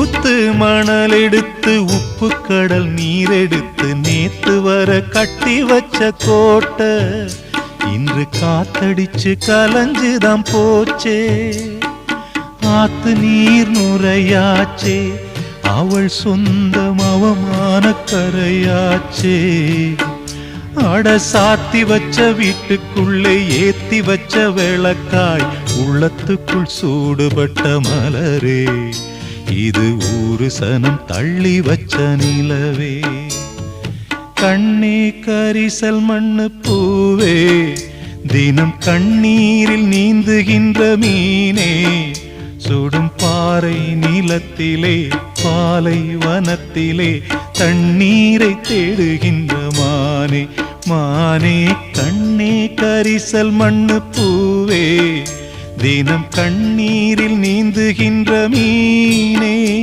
ஊத்து மணல் எடுத்து உப்பு கடல் நீர் எடுத்து நேத்து வர கட்டி வச்ச கோட்டை இன்று காத்தடிச்சு கலஞ்சுதான் போச்சே. ஆத்து நீர் நுரையாச்சே, அவள் சொந்தம் அவமான கரையாச்சே. அட சாத்தி வச்ச வீட்டுக்குள்ளே ஏத்தி வச்ச விளக்காய் உள்ளத்துக்குள் சூடுபட்ட மலரே, இது ஊரு சனம் தள்ளி வச்ச நிலவே. கண்ணே கரிசல் மண்ணு பூவே, தினம் கண்ணீரில் நீந்துகின்ற மீனே, சுடும் பாறை நிலத்திலே பாலை வனத்திலே தண்ணீரை தேடுகின்ற மானே. மானே கண்ணே கரிசல் மண்ணு பூவே, தினம் கண்ணீரில் நீந்துகின்ற மீனே.